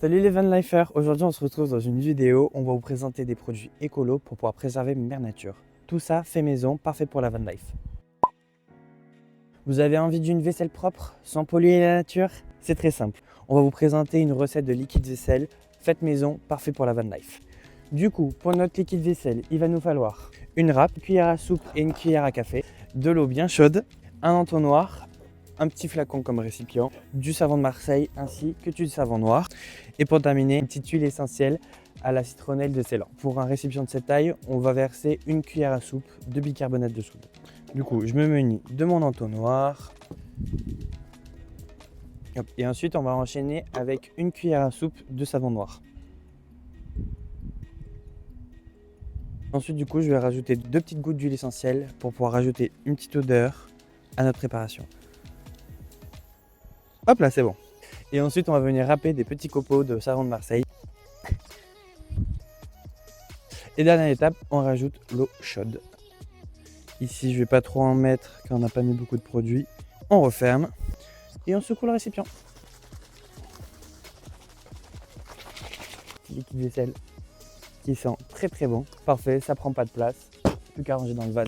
Salut les Van Lifers, aujourd'hui on se retrouve dans une vidéo, on va vous présenter des produits écolos pour pouvoir préserver Mère Nature. Tout ça fait maison, parfait pour la Van Life. Vous avez envie d'une vaisselle propre, sans polluer la nature? C'est très simple, on va vous présenter une recette de liquide vaisselle, faite maison, parfait pour la Van Life. Du coup, pour notre liquide vaisselle, il va nous falloir une râpe, une cuillère à soupe et une cuillère à café, de l'eau bien chaude, un entonnoir, un petit flacon comme récipient, du savon de Marseille ainsi que du savon noir. Et pour terminer, une petite huile essentielle à la citronnelle de Ceylan. Pour un récipient de cette taille, on va verser une cuillère à soupe de bicarbonate de soude. Du coup, je me munis de mon entonnoir. Hop. Et ensuite, on va enchaîner avec une cuillère à soupe de savon noir. Ensuite, du coup, je vais rajouter 2 petites gouttes d'huile essentielle pour pouvoir rajouter une petite odeur à notre préparation. Hop là, c'est bon. Et ensuite, on va venir râper des petits copeaux de savon de Marseille. Et dernière étape, on rajoute l'eau chaude. Ici, je ne vais pas trop en mettre car on n'a pas mis beaucoup de produits. On referme et on secoue le récipient. Liquide vaisselle qui sent très très bon. Parfait, ça prend pas de place. Plus qu'à ranger dans le van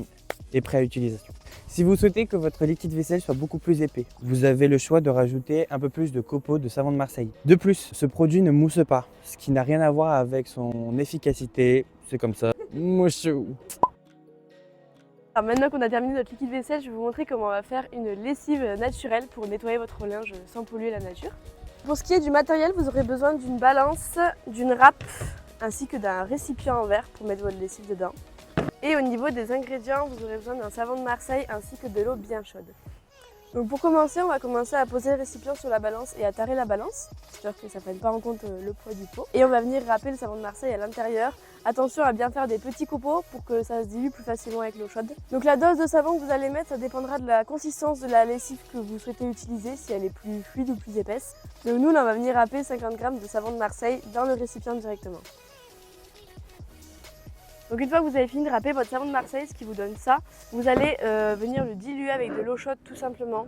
et prêt à utilisation. Si vous souhaitez que votre liquide vaisselle soit beaucoup plus épais, vous avez le choix de rajouter un peu plus de copeaux de savon de Marseille. De plus, ce produit ne mousse pas, ce qui n'a rien à voir avec son efficacité. C'est comme ça. Mouchou. Alors maintenant qu'on a terminé notre liquide vaisselle, je vais vous montrer comment on va faire une lessive naturelle pour nettoyer votre linge sans polluer la nature. Pour ce qui est du matériel, vous aurez besoin d'une balance, d'une râpe ainsi que d'un récipient en verre pour mettre votre lessive dedans. Et au niveau des ingrédients, vous aurez besoin d'un savon de Marseille ainsi que de l'eau bien chaude. Donc pour commencer, on va commencer à poser le récipient sur la balance et à tarer la balance, j'espère que ça ne prenne pas en compte le poids du pot. Et on va venir râper le savon de Marseille à l'intérieur. Attention à bien faire des petits copeaux pour que ça se dilue plus facilement avec l'eau chaude. Donc la dose de savon que vous allez mettre, ça dépendra de la consistance de la lessive que vous souhaitez utiliser, si elle est plus fluide ou plus épaisse. Donc nous, on va venir râper 50 g de savon de Marseille dans le récipient directement. Donc une fois que vous avez fini de râper votre savon de Marseille, ce qui vous donne ça, vous allez venir le diluer avec de l'eau chaude tout simplement.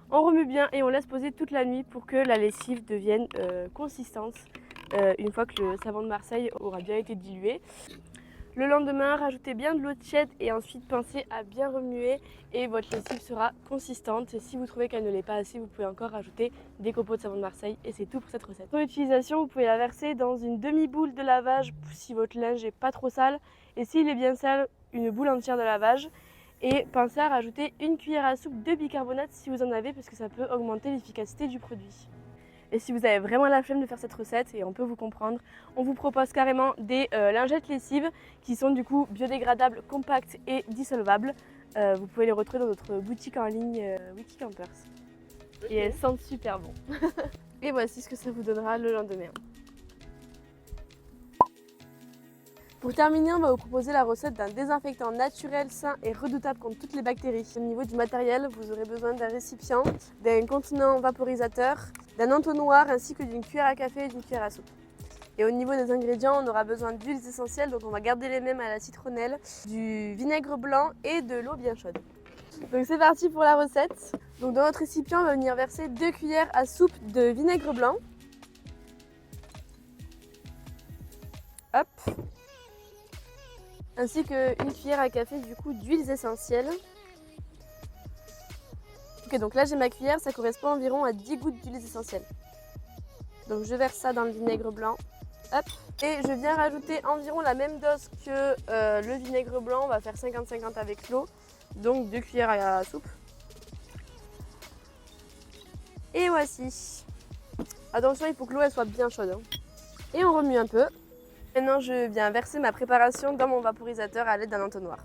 On remue bien et on laisse poser toute la nuit pour que la lessive devienne consistante une fois que le savon de Marseille aura bien été dilué. Le lendemain, rajoutez bien de l'eau tiède et ensuite pensez à bien remuer et votre lessive sera consistante. Et si vous trouvez qu'elle ne l'est pas assez, vous pouvez encore rajouter des copeaux de savon de Marseille et c'est tout pour cette recette. Pour l'utilisation, vous pouvez la verser dans une demi-boule de lavage si votre linge n'est pas trop sale et s'il est bien sale, une boule entière de lavage. Et pensez à rajouter une cuillère à soupe de bicarbonate si vous en avez parce que ça peut augmenter l'efficacité du produit. Et si vous avez vraiment la flemme de faire cette recette, et on peut vous comprendre, on vous propose carrément des lingettes lessives qui sont du coup biodégradables, compactes et dissolvables. Vous pouvez les retrouver dans notre boutique en ligne Wikicampers. Okay. Et elles sentent super bon. Et voici ce que ça vous donnera le lendemain. Pour terminer, on va vous proposer la recette d'un désinfectant naturel, sain et redoutable contre toutes les bactéries. Au niveau du matériel, vous aurez besoin d'un récipient, d'un contenant vaporisateur, d'un entonnoir ainsi que d'une cuillère à café et d'une cuillère à soupe. Et au niveau des ingrédients, on aura besoin d'huiles essentielles, donc on va garder les mêmes à la citronnelle, du vinaigre blanc et de l'eau bien chaude. Donc c'est parti pour la recette. Donc dans notre récipient, on va venir verser 2 cuillères à soupe de vinaigre blanc. Hop. Ainsi qu'une cuillère à café du coup d'huiles essentielles. Ok, donc là j'ai ma cuillère, ça correspond environ à 10 gouttes d'huiles essentielles. Donc je verse ça dans le vinaigre blanc. Hop. Et je viens rajouter environ la même dose que le vinaigre blanc, on va faire 50-50 avec l'eau. Donc 2 cuillères à soupe. Et voici. Attention, il faut que l'eau elle soit bien chaude. Hein. Et on remue un peu. Maintenant, je viens verser ma préparation dans mon vaporisateur à l'aide d'un entonnoir.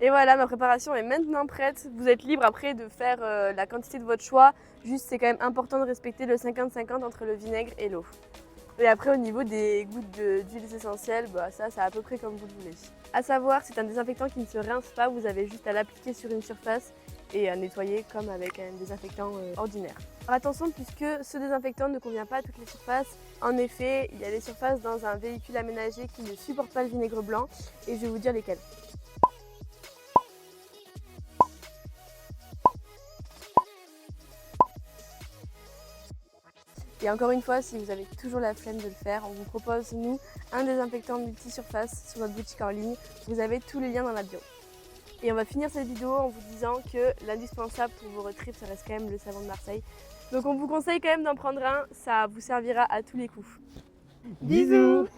Et voilà, ma préparation est maintenant prête. Vous êtes libre après de faire la quantité de votre choix. Juste, c'est quand même important de respecter le 50-50 entre le vinaigre et l'eau. Et après, au niveau des gouttes d'huiles essentielles, bah, ça, c'est à peu près comme vous le voulez. À savoir, c'est un désinfectant qui ne se rince pas. Vous avez juste à l'appliquer sur une surface et à nettoyer comme avec un désinfectant ordinaire. Alors attention, puisque ce désinfectant ne convient pas à toutes les surfaces. En effet, il y a des surfaces dans un véhicule aménagé qui ne supportent pas le vinaigre blanc et je vais vous dire lesquelles. Et encore une fois, si vous avez toujours la flemme de le faire, on vous propose, nous, un désinfectant multi-surface sur notre boutique en ligne. Vous avez tous les liens dans la bio. Et on va finir cette vidéo en vous disant que l'indispensable pour vos road trips, ça reste quand même le savon de Marseille. Donc on vous conseille quand même d'en prendre un, ça vous servira à tous les coups. Bisous.